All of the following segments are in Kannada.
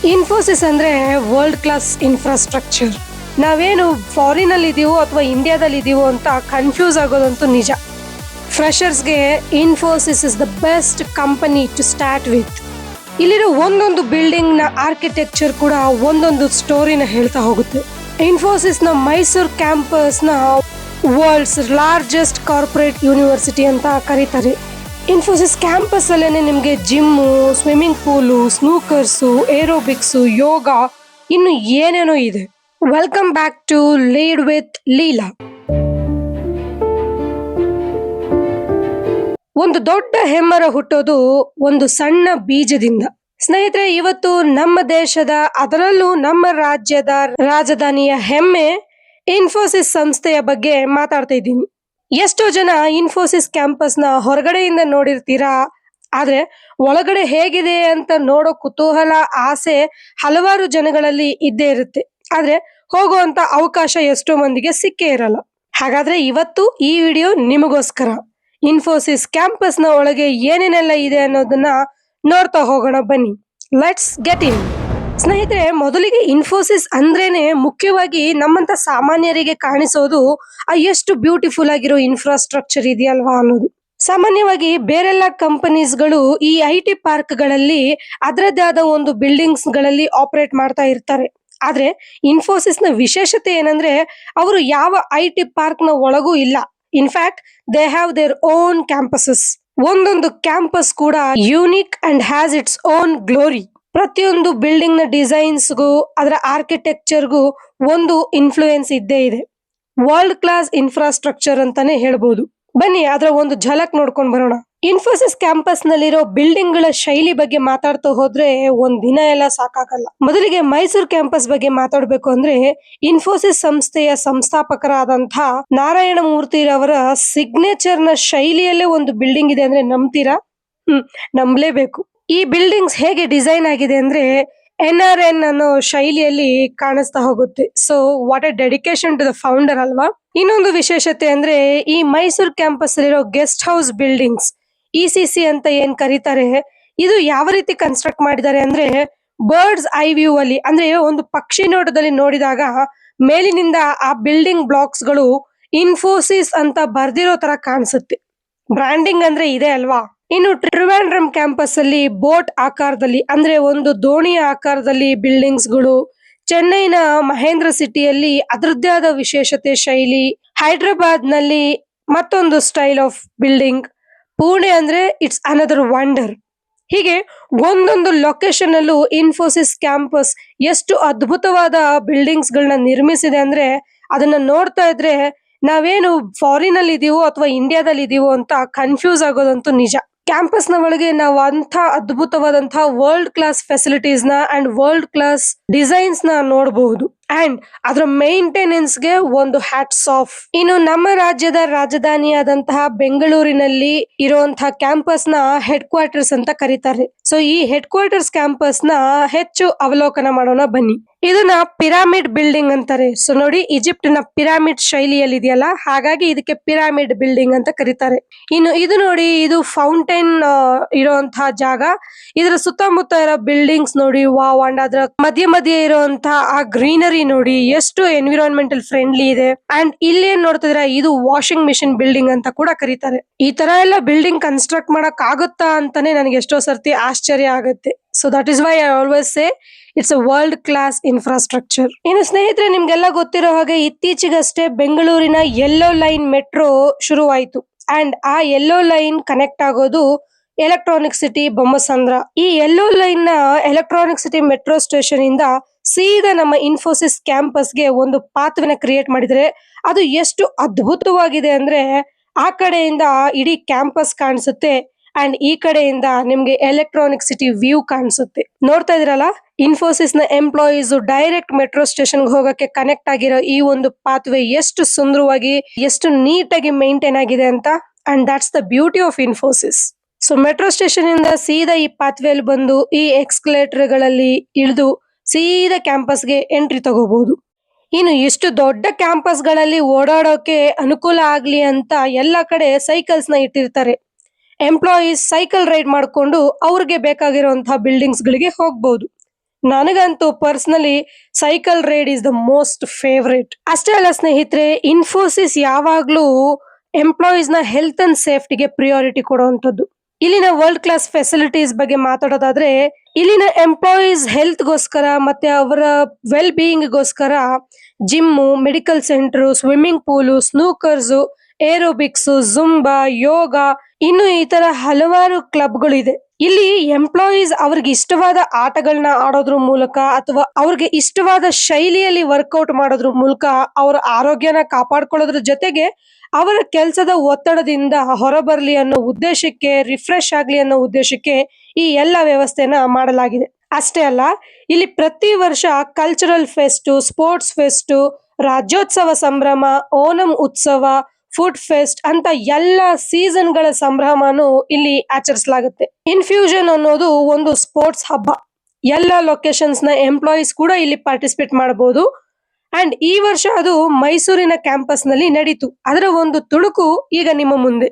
ಇನ್ಫೋಸಿಸ್ ಅಂದ್ರೆ ವರ್ಲ್ಡ್ ಕ್ಲಾಸ್ ಇನ್ಫ್ರಾಸ್ಟ್ರಕ್ಚರ್. ನಾವೇನು ಫಾರಿನ್ ಅಲ್ಲಿ ಇದೀವೋ ಅಥವಾ ಇಂಡಿಯಾದಲ್ಲಿ ಇದೀವೋ ಅಂತ ಕನ್ಫ್ಯೂಸ್ ಆಗೋದಂತೂ ನಿಜ. ಫ್ರೆಷರ್ಸ್ಗೆ Infosys is the best company to start with. ಇಲ್ಲಿರೋ ಒಂದೊಂದು ಬಿಲ್ಡಿಂಗ್ ನ ಆರ್ಕಿಟೆಕ್ಚರ್ ಕೂಡ ಒಂದೊಂದು ಸ್ಟೋರಿನ ಹೇಳ್ತಾ ಹೋಗುತ್ತೆ. ಇನ್ಫೋಸಿಸ್ ನ ಮೈಸೂರು ಕ್ಯಾಂಪಸ್ ನ ವರ್ಲ್ಡ್ಸ್ ಲಾರ್ಜೆಸ್ಟ್ ಕಾರ್ಪೊರೇಟ್ ಯೂನಿವರ್ಸಿಟಿ ಅಂತ ಕರೀತಾರೆ. ಇನ್ಫೋಸಿಸ್ ಕ್ಯಾಂಪಸ್ ಅಲ್ಲೇನೆ ನಿಮಗೆ ಜಿಮ್ಮು, ಸ್ವಿಮ್ಮಿಂಗ್ ಪೂಲು, ಸ್ನೂಕರ್ಸು, ಏರೋಬಿಕ್ಸು, ಯೋಗ, ಇನ್ನು ಏನೇನೋ ಇದೆ. Welcome back to Lead with Leela. ಒಂದು ದೊಡ್ಡ ಹೆಮ್ಮರ ಹುಟ್ಟೋದು ಒಂದು ಸಣ್ಣ ಬೀಜದಿಂದ. ಸ್ನೇಹಿತರೆ, ಇವತ್ತು ನಮ್ಮ ದೇಶದ, ಅದರಲ್ಲೂ ನಮ್ಮ ರಾಜ್ಯದ ರಾಜಧಾನಿಯ ಹೆಮ್ಮೆ ಇನ್ಫೋಸಿಸ್ ಸಂಸ್ಥೆಯ ಬಗ್ಗೆ ಮಾತಾಡ್ತಾ ಇದ್ದೀನಿ. ಎಷ್ಟೋ ಜನ ಇನ್ಫೋಸಿಸ್ ಕ್ಯಾಂಪಸ್ ನ ಹೊರಗಡೆಯಿಂದ ನೋಡಿರ್ತೀರಾ, ಆದ್ರೆ ಒಳಗಡೆ ಹೇಗಿದೆ ಅಂತ ನೋಡೋ ಕುತೂಹಲ, ಆಸೆ ಹಲವಾರು ಜನಗಳಲ್ಲಿ ಇದ್ದೇ ಇರುತ್ತೆ. ಆದ್ರೆ ಹೋಗುವಂತ ಅವಕಾಶ ಎಷ್ಟೋ ಮಂದಿಗೆ ಸಿಕ್ಕೇ ಇರಲ್ಲ. ಹಾಗಾದ್ರೆ ಇವತ್ತು ಈ ವಿಡಿಯೋ ನಿಮಗೋಸ್ಕರ. ಇನ್ಫೋಸಿಸ್ ಕ್ಯಾಂಪಸ್ ನ ಒಳಗೆ ಏನೇನೆಲ್ಲ ಇದೆ ಅನ್ನೋದನ್ನ ನೋಡ್ತಾ ಹೋಗೋಣ ಬನ್ನಿ. Let's get in. ಸ್ನೇಹಿತರೆ, ಮೊದಲಿಗೆ ಇನ್ಫೋಸಿಸ್ ಅಂದ್ರೇನೆ ಮುಖ್ಯವಾಗಿ ನಮ್ಮಂತ ಸಾಮಾನ್ಯರಿಗೆ ಕಾಣಿಸೋದು ಎಷ್ಟು ಬ್ಯೂಟಿಫುಲ್ ಆಗಿರೋ ಇನ್ಫ್ರಾಸ್ಟ್ರಕ್ಚರ್ ಇದೆಯಲ್ವಾ ಅನ್ನೋದು. ಸಾಮಾನ್ಯವಾಗಿ ಬೇರೆಲ್ಲ ಕಂಪನೀಸ್ಗಳು ಈ ಐಟಿ ಪಾರ್ಕ್ ಗಳಲ್ಲಿ ಅದರದ್ದೇ ಆದ ಒಂದು ಬಿಲ್ಡಿಂಗ್ಸ್ ಗಳಲ್ಲಿ ಆಪರೇಟ್ ಮಾಡ್ತಾ ಇರ್ತಾರೆ. ಆದ್ರೆ ಇನ್ಫೋಸಿಸ್ ನ ವಿಶೇಷತೆ ಏನಂದ್ರೆ ಅವರು ಯಾವ ಐಟಿ ಪಾರ್ಕ್ ನ ಒಳಗೂ ಇಲ್ಲ. In fact they have their own campuses. ಒಂದೊಂದು ಕ್ಯಾಂಪಸ್ ಕೂಡ unique and has its own glory. ಪ್ರತಿಯೊಂದು ಬಿಲ್ಡಿಂಗ್ ನ ಡಿಸೈನ್ಸ್ಗೂ ಅದರ ಆರ್ಕಿಟೆಕ್ಚರ್ಗೂ ಒಂದು ಇನ್ಫ್ಲೂಯೆನ್ಸ್ ಇದ್ದೇ ಇದೆ. ವರ್ಲ್ಡ್ ಕ್ಲಾಸ್ ಇನ್ಫ್ರಾಸ್ಟ್ರಕ್ಚರ್ ಅಂತಾನೆ ಹೇಳ್ಬೋದು. ಬನ್ನಿ ಅದರ ಒಂದು ಝಲಕ್ ನೋಡ್ಕೊಂಡ್ ಬರೋಣ. ಇನ್ಫೋಸಿಸ್ ಕ್ಯಾಂಪಸ್ ನಲ್ಲಿರೋ ಬಿಲ್ಡಿಂಗ್ ಗಳ ಶೈಲಿ ಬಗ್ಗೆ ಮಾತಾಡ್ತಾ ಹೋದ್ರೆ ಒಂದ್ ದಿನ ಎಲ್ಲ ಸಾಕಾಗಲ್ಲ. ಮೊದಲಿಗೆ ಮೈಸೂರು ಕ್ಯಾಂಪಸ್ ಬಗ್ಗೆ ಮಾತಾಡ್ಬೇಕು ಅಂದ್ರೆ, ಇನ್ಫೋಸಿಸ್ ಸಂಸ್ಥೆಯ ಸಂಸ್ಥಾಪಕರಾದಂತಹ ನಾರಾಯಣ ಮೂರ್ತಿರವರ ಸಿಗ್ನೇಚರ್ ನ ಶೈಲಿಯಲ್ಲೇ ಒಂದು ಬಿಲ್ಡಿಂಗ್ ಇದೆ ಅಂದ್ರೆ ನಂಬ್ತೀರಾ? ನಂಬಲೇಬೇಕು. ಈ ಬಿಲ್ಡಿಂಗ್ಸ್ ಹೇಗೆ ಡಿಸೈನ್ ಆಗಿದೆ ಅಂದ್ರೆ NRN ಅನ್ನೋ ಶೈಲಿಯಲ್ಲಿ ಕಾಣಿಸ್ತಾ ಹೋಗುತ್ತೆ. So what a dedication to the founder ಅಲ್ವಾ. ಇನ್ನೊಂದು ವಿಶೇಷತೆ ಅಂದ್ರೆ ಈ ಮೈಸೂರು ಕ್ಯಾಂಪಸ್ ಅಲ್ಲಿರೋ ಗೆಸ್ಟ್ ಹೌಸ್ ಬಿಲ್ಡಿಂಗ್ಸ್, ECC ಅಂತ ಏನ್ ಕರೀತಾರೆ, ಇದು ಯಾವ ರೀತಿ ಕನ್ಸ್ಟ್ರಕ್ಟ್ ಮಾಡಿದ್ದಾರೆ ಅಂದ್ರೆ ಬರ್ಡ್ಸ್ ಐ ವ್ಯೂ ಅಲ್ಲಿ, ಅಂದ್ರೆ ಒಂದು ಪಕ್ಷಿ ನೋಟದಲ್ಲಿ ನೋಡಿದಾಗ ಮೇಲಿನಿಂದ ಆ ಬಿಲ್ಡಿಂಗ್ ಬ್ಲಾಕ್ಸ್ ಗಳು ಇನ್ಫೋಸಿಸ್ ಅಂತ ಬರ್ದಿರೋ ತರ ಕಾಣಿಸುತ್ತೆ. ಬ್ರಾಂಡಿಂಗ್ ಅಂದ್ರೆ ಇದೆ ಅಲ್ವಾ. ಇನ್ನು ಟ್ರಿವಾಂಡ್ರಮ್ ಕ್ಯಾಂಪಸ್ ಅಲ್ಲಿ ಬೋಟ್ ಆಕಾರದಲ್ಲಿ, ಅಂದ್ರೆ ಒಂದು ದೋಣಿಯ ಆಕಾರದಲ್ಲಿ ಬಿಲ್ಡಿಂಗ್ಸ್ ಗಳು. ಚೆನ್ನೈನ ಮಹೇಂದ್ರ ಸಿಟಿಯಲ್ಲಿ ಅದರದ್ದೇ ಆದ ವಿಶೇಷತೆ ಶೈಲಿ. ಹೈದರಾಬಾದ್ ನಲ್ಲಿ ಮತ್ತೊಂದು ಸ್ಟೈಲ್ ಆಫ್ ಬಿಲ್ಡಿಂಗ್. ಪುಣೆ ಅಂದ್ರೆ ಇಟ್ಸ್ ಅನದರ್ ವಂಡರ್. ಹೀಗೆ ಒಂದೊಂದು ಲೊಕೇಶನ್ ಅಲ್ಲೂ ಇನ್ಫೋಸಿಸ್ ಕ್ಯಾಂಪಸ್ ಎಷ್ಟು ಅದ್ಭುತವಾದ ಬಿಲ್ಡಿಂಗ್ಸ್ ಗಳನ್ನ ನಿರ್ಮಿಸಿದೆ ಅಂದ್ರೆ ಅದನ್ನ ನೋಡ್ತಾ ಇದ್ರೆ ನಾವೇನು ಫಾರಿನ್ ಅಲ್ಲಿ ಇದೀವೋ ಅಥವಾ ಇಂಡಿಯಾದಲ್ಲಿ ಇದೀವೋ ಅಂತ ಕನ್ಫ್ಯೂಸ್ ಆಗೋದಂತೂ ನಿಜ. ಕ್ಯಾಂಪಸ್ ನ ಒಳಗೆ ನಾವು ಅಂತ ಅದ್ಭುತವಾದಂತಹ ವರ್ಲ್ಡ್ ಕ್ಲಾಸ್ ಫೆಸಿಲಿಟೀಸ್ ನ ಅಂಡ್ ವರ್ಲ್ಡ್ ಕ್ಲಾಸ್ ಡಿಸೈನ್ಸ್ ನ ನೋಡಬಹುದು. ಅಂಡ್ ಅದರ ಮೇಂಟೆನೆನ್ಸ್ ಗೆ ಒಂದು ಹ್ಯಾಟ್ಸ್ ಆಫ್. ಇನ್ನು ನಮ್ಮ ರಾಜ್ಯದ ರಾಜಧಾನಿಯಾದಂತಹ ಬೆಂಗಳೂರಿನಲ್ಲಿ ಇರುವಂತಹ ಕ್ಯಾಂಪಸ್ ನ ಹೆಡ್ ಕ್ವಾರ್ಟರ್ಸ್ ಅಂತ ಕರೀತಾರೆ. ಸೊ ಈ ಹೆಡ್ ಕ್ವಾರ್ಟರ್ಸ್ ಕ್ಯಾಂಪಸ್ ನ ಹೆಚ್ಚು ಅವಲೋಕನ ಮಾಡೋಣ ಬನ್ನಿ. ಇದನ್ನ ಪಿರಾಮಿಡ್ ಬಿಲ್ಡಿಂಗ್ ಅಂತಾರೆ. ಸೊ ನೋಡಿ, ಈಜಿಪ್ಟ್ ನ ಪಿರಾಮಿಡ್ ಶೈಲಿಯಲ್ಲಿ ಇದೆಯಲ್ಲ, ಹಾಗಾಗಿ ಇದಕ್ಕೆ ಪಿರಾಮಿಡ್ ಬಿಲ್ಡಿಂಗ್ ಅಂತ ಕರೀತಾರೆ. ಇನ್ನು ಇದು ನೋಡಿ, ಇದು ಫೌಂಟೈನ್ ಇರುವಂತಹ ಜಾಗ. ಇದರ ಸುತ್ತಮುತ್ತ ಇರೋ ಬಿಲ್ಡಿಂಗ್ಸ್ ನೋಡಿ, ವಾವ್. ಅಂಡ್ ಅದರ ಮಧ್ಯೆ ಇರುವಂತಹ ಆ ಗ್ರೀನರಿ ನೋಡಿ ಎಷ್ಟು ಎನ್ವಿರಾನ್ಮೆಂಟಲ್ ಫ್ರೆಂಡ್ಲಿ ಇದೆ. ಅಂಡ್ ಇಲ್ಲೇನ್ ನೋಡ್ತಿದ್ರೆ ಇದು ವಾಷಿಂಗ್ ಮಿಷಿನ್ ಬಿಲ್ಡಿಂಗ್ ಅಂತ ಕೂಡ ಕರೀತಾರೆ. ಈ ತರ ಎಲ್ಲ ಬಿಲ್ಡಿಂಗ್ ಕನ್ಸ್ಟ್ರಕ್ಟ್ ಮಾಡಕ್ ಆಗುತ್ತಾ ಅಂತಾನೆ ನನಗೆ ಎಷ್ಟೋ ಸರ್ತಿ ಆಶ್ಚರ್ಯ ಆಗುತ್ತೆ. So that is why I always say it's a world class infrastructure. ಇನ್ನು ಸ್ನೇಹಿತರೆ, ನಿಮ್ಗೆಲ್ಲ ಗೊತ್ತಿರೋ ಹಾಗೆ ಇತ್ತೀಚೆಗಷ್ಟೇ ಬೆಂಗಳೂರಿನ ಯೆಲ್ಲೋ ಲೈನ್ ಮೆಟ್ರೋ ಶುರುವಾಯಿತು. ಅಂಡ್ ಆ ಯೆಲ್ಲೋ ಲೈನ್ ಕನೆಕ್ಟ್ ಆಗೋದು ಎಲೆಕ್ಟ್ರಾನಿಕ್ ಸಿಟಿ ಬೊಮ್ಮಸಂದ್ರ. ಈ ಯೆಲ್ಲೋ ಲೈನ್ ನ ಎಲೆಕ್ಟ್ರಾನಿಕ್ ಸಿಟಿ ಮೆಟ್ರೋ ಸ್ಟೇಷನ್ ಇಂದ ಸೀದಾ ನಮ್ಮ ಇನ್ಫೋಸಿಸ್ ಕ್ಯಾಂಪಸ್ ಗೆ ಒಂದು ಪಾತ್ವೆನ ಕ್ರಿಯೇಟ್ ಮಾಡಿದ್ರೆ ಅದು ಎಷ್ಟು ಅದ್ಭುತವಾಗಿದೆ ಅಂದ್ರೆ ಆ ಕಡೆಯಿಂದ ಇಡೀ ಕ್ಯಾಂಪಸ್ ಕಾಣಿಸುತ್ತೆ ಅಂಡ್ ಈ ಕಡೆಯಿಂದ ನಿಮ್ಗೆ ಎಲೆಕ್ಟ್ರಾನಿಕ್ ಸಿಟಿ ವ್ಯೂ ಕಾಣಿಸುತ್ತೆ. ನೋಡ್ತಾ ಇದ್ರಲ್ಲ, ಇನ್ಫೋಸಿಸ್ ನ ಎಂಪ್ಲಾಯೀಸ್ ಡೈರೆಕ್ಟ್ ಮೆಟ್ರೋ ಸ್ಟೇಷನ್ ಹೋಗಕ್ಕೆ ಕನೆಕ್ಟ್ ಆಗಿರೋ ಈ ಒಂದು ಪಾತ್ವೆ ಎಷ್ಟು ಸುಂದರವಾಗಿ, ಎಷ್ಟು ನೀಟಾಗಿ ಮೇಂಟೈನ್ ಆಗಿದೆ ಅಂತ. And that's the beauty of Infosys. So metro station ಇಂದ ಸೀದಾ ಈ ಪಾತ್ವೆಯಲ್ಲಿ ಬಂದು ಈ ಎಕ್ಸ್ಕಲೇಟರ್ ಗಳಲ್ಲಿ ಇಳಿದು ಸೀದಾ ಕ್ಯಾಂಪಸ್ಗೆ ಎಂಟ್ರಿ ತಗೋಬಹುದು. ಇನ್ನು ಇಷ್ಟು ದೊಡ್ಡ ಕ್ಯಾಂಪಸ್ ಗಳಲ್ಲಿ ಓಡಾಡೋಕೆ ಅನುಕೂಲ ಆಗ್ಲಿ ಅಂತ ಎಲ್ಲ ಕಡೆ ಸೈಕಲ್ಸ್ ನ ಇಟ್ಟಿರ್ತಾರೆ. ಎಂಪ್ಲಾಯೀಸ್ ಸೈಕಲ್ ರೈಡ್ ಮಾಡ್ಕೊಂಡು ಅವ್ರಿಗೆ ಬೇಕಾಗಿರುವಂತಹ ಬಿಲ್ಡಿಂಗ್ಸ್ ಗಳಿಗೆ ಹೋಗ್ಬಹುದು. ನನಗಂತೂ personally cycle ride is the most favourite. ಅಷ್ಟೇ ಅಲ್ಲ ಸ್ನೇಹಿತರೆ, ಇನ್ಫೋಸಿಸ್ ಯಾವಾಗ್ಲೂ ಎಂಪ್ಲಾಯೀಸ್ ನ ಹೆಲ್ತ್ ಅಂಡ್ ಸೇಫ್ಟಿಗೆ ಪ್ರಿಯಾರಿಟಿ ಕೊಡುವಂತದ್ದು. ಇಲ್ಲಿನ ವರ್ಲ್ಡ್ ಕ್ಲಾಸ್ ಫೆಸಿಲಿಟೀಸ್ ಬಗ್ಗೆ ಮಾತಾಡೋದಾದ್ರೆ, ಇಲ್ಲಿನ ಎಂಪ್ಲಾಯೀಸ್ ಹೆಲ್ತ್ ಗೋಸ್ಕರ ಮತ್ತೆ ಅವರ ವೆಲ್ ಬೀಯಿಂಗ್ ಗೋಸ್ಕರ gym, medical centre, swimming pool, snookers, aerobics, zumba, yoga, ಇನ್ನು ಈ ತರ ಹಲವಾರು ಕ್ಲಬ್ಗಳು ಇದೆ. ಇಲ್ಲಿ ಎಂಪ್ಲಾಯೀಸ್ ಅವ್ರಿಗೆ ಇಷ್ಟವಾದ ಆಟಗಳನ್ನ ಆಡೋದ್ರ ಮೂಲಕ ಅಥವಾ ಅವ್ರಿಗೆ ಇಷ್ಟವಾದ ಶೈಲಿಯಲ್ಲಿ ವರ್ಕೌಟ್ ಮಾಡೋದ್ರ ಮೂಲಕ ಅವರ ಆರೋಗ್ಯನ ಕಾಪಾಡ್ಕೊಳ್ಳೋದ್ರ ಜೊತೆಗೆ ಅವರ ಕೆಲಸದ ಒತ್ತಡದಿಂದ ಹೊರಬರ್ಲಿ ಅನ್ನೋ ಉದ್ದೇಶಕ್ಕೆ, ರಿಫ್ರೆಶ್ ಆಗ್ಲಿ ಅನ್ನೋ ಉದ್ದೇಶಕ್ಕೆ ಈ ಎಲ್ಲ ವ್ಯವಸ್ಥೆನ ಮಾಡಲಾಗಿದೆ. ಅಷ್ಟೇ ಅಲ್ಲ, ಇಲ್ಲಿ ಪ್ರತಿ ವರ್ಷ cultural fest, sports fest, Rajyotsava ಸಂಭ್ರಮ, ಓಣಂ ಉತ್ಸವ, ಫುಡ್ ಫೆಸ್ಟ್ ಅಂತ ಎಲ್ಲ ಸೀಸನ್ ಗಳ ಸಂಭ್ರಮನು ಇಲ್ಲಿ ಆಚರಿಸಲಾಗುತ್ತೆ. ಇನ್ಫ್ಯೂಷನ್ ಅನ್ನೋದು ಒಂದು ಸ್ಪೋರ್ಟ್ಸ್ ಹಬ್ಬ. ಎಲ್ಲ ಲೊಕೇಶನ್ಸ್ ನ ಎಂಪ್ಲಾಯೀಸ್ ಕೂಡ ಇಲ್ಲಿ ಪಾರ್ಟಿಸಿಪೇಟ್ ಮಾಡಬಹುದು. ಅಂಡ್ ಈ ವರ್ಷ ಅದು ಮೈಸೂರಿನ ಕ್ಯಾಂಪಸ್ ನಲ್ಲಿ ನಡೀತು. ಅದರ ಒಂದು ತುಣುಕು ಈಗ ನಿಮ್ಮ ಮುಂದೆ.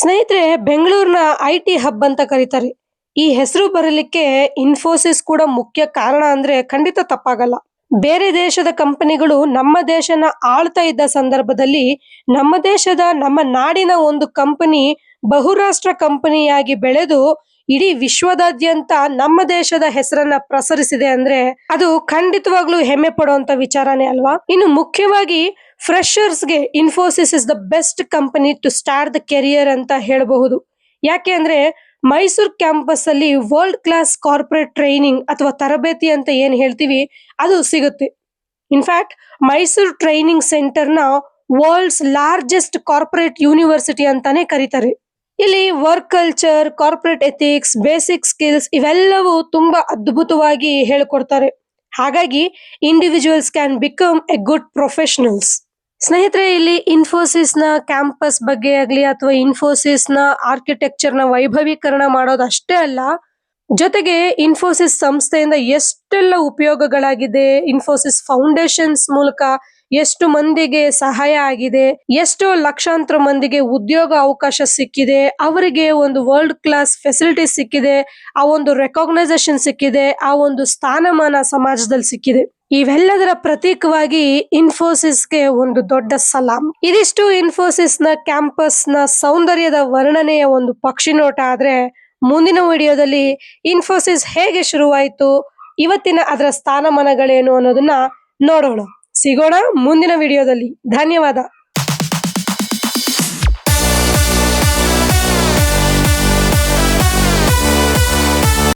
ಸ್ನೇಹಿತರೆ, ಬೆಂಗಳೂರಿನ ಐಟಿ ಹಬ್ ಅಂತ ಕರೀತಾರೆ. ಈ ಹೆಸರು ಬರಲಿಕ್ಕೆ ಇನ್ಫೋಸಿಸ್ ಕೂಡ ಮುಖ್ಯ ಕಾರಣ ಅಂದ್ರೆ ಖಂಡಿತ ತಪ್ಪಾಗಲ್ಲ. ಬೇರೆ ದೇಶದ ಕಂಪನಿಗಳು ನಮ್ಮ ದೇಶನ ಆಳ್ತಾ ಇದ್ದ ಸಂದರ್ಭದಲ್ಲಿ ನಮ್ಮ ನಾಡಿನ ಒಂದು ಕಂಪನಿ ಬಹುರಾಷ್ಟ್ರ ಕಂಪನಿಯಾಗಿ ಬೆಳೆದು ಇಡೀ ವಿಶ್ವದಾದ್ಯಂತ ನಮ್ಮ ದೇಶದ ಹೆಸರನ್ನ ಪ್ರಸರಿಸಿದೆ ಅಂದ್ರೆ ಅದು ಖಂಡಿತವಾಗ್ಲೂ ಹೆಮ್ಮೆ ಪಡುವಂತ ವಿಚಾರನೇ ಅಲ್ವಾ. ಇನ್ನು ಮುಖ್ಯವಾಗಿ ಫ್ರೆಶರ್ಸ್ಗೆ Infosys is the best company to start the career ಅಂತ ಹೇಳಬಹುದು. ಯಾಕೆ ಅಂದ್ರೆ ಮೈಸೂರು ಕ್ಯಾಂಪಸ್ ಅಲ್ಲಿ ವರ್ಲ್ಡ್ ಕ್ಲಾಸ್ ಕಾರ್ಪೊರೇಟ್ ಟ್ರೈನಿಂಗ್ ಅಥವಾ ತರಬೇತಿ ಅಂತ ಏನ್ ಹೇಳ್ತೀವಿ ಅದು ಸಿಗುತ್ತೆ. ಇನ್ಫ್ಯಾಕ್ಟ್ ಮೈಸೂರು ಟ್ರೈನಿಂಗ್ ಸೆಂಟರ್ ನ ವರ್ಲ್ಡ್ಸ್ ಲಾರ್ಜೆಸ್ಟ್ ಕಾರ್ಪೊರೇಟ್ ಯೂನಿವರ್ಸಿಟಿ ಅಂತಾನೆ ಕರೀತಾರೆ. ಇಲ್ಲಿ work culture, corporate ethics, basic skills ಇವೆಲ್ಲವೂ ತುಂಬಾ ಅದ್ಭುತವಾಗಿ ಹೇಳ್ಕೊಡ್ತಾರೆ. ಹಾಗಾಗಿ individuals can become a good professionals. ಸ್ನೇಹಿತರೆ, ಇಲ್ಲಿ ಇನ್ಫೋಸಿಸ್ ನ ಕ್ಯಾಂಪಸ್ ಬಗ್ಗೆ ಆಗ್ಲಿ ಅಥವಾ ಇನ್ಫೋಸಿಸ್ ನ ಆರ್ಕಿಟೆಕ್ಚರ್ ನ ವೈಭವೀಕರಣ ಮಾಡೋದು ಅಷ್ಟೇ ಅಲ್ಲ, ಜೊತೆಗೆ ಇನ್ಫೋಸಿಸ್ ಸಂಸ್ಥೆಯಿಂದ ಎಷ್ಟೆಲ್ಲ ಉಪಯೋಗಗಳಾಗಿದೆ, ಇನ್ಫೋಸಿಸ್ ಫೌಂಡೇಶನ್ಸ್ ಮೂಲಕ ಎಷ್ಟು ಮಂದಿಗೆ ಸಹಾಯ ಆಗಿದೆ, ಎಷ್ಟೋ ಲಕ್ಷಾಂತರ ಮಂದಿಗೆ ಉದ್ಯೋಗ ಅವಕಾಶ ಸಿಕ್ಕಿದೆ, ಅವರಿಗೆ ಒಂದು ವರ್ಲ್ಡ್ ಕ್ಲಾಸ್ ಫೆಸಿಲಿಟಿ ಸಿಕ್ಕಿದೆ, ಆ ಒಂದು ರೆಕಾಗ್ನೈಸೇಷನ್ ಸಿಕ್ಕಿದೆ, ಆ ಒಂದು ಸ್ಥಾನಮಾನ ಸಮಾಜದಲ್ಲಿ ಸಿಕ್ಕಿದೆ. ಇವೆಲ್ಲದರ ಪ್ರತೀಕವಾಗಿ ಇನ್ಫೋಸಿಸ್ಗೆ ಒಂದು ದೊಡ್ಡ ಸಲಾಂ. ಇದಿಷ್ಟು ಇನ್ಫೋಸಿಸ್ ನ ಕ್ಯಾಂಪಸ್ ನ ಸೌಂದರ್ಯದ ವರ್ಣನೆಯ ಒಂದು ಪಕ್ಷಿ ನೋಟ. ಆದ್ರೆ ಮುಂದಿನ ವಿಡಿಯೋದಲ್ಲಿ ಇನ್ಫೋಸಿಸ್ ಹೇಗೆ ಶುರುವಾಯಿತು, ಇವತ್ತಿನ ಅದರ ಸ್ಥಾನಮಾನಗಳೇನು ಅನ್ನೋದನ್ನ ನೋಡೋಣ. ಸಿಗೋಣ ಮುಂದಿನ ವಿಡಿಯೋದಲ್ಲಿ. ಧನ್ಯವಾದ.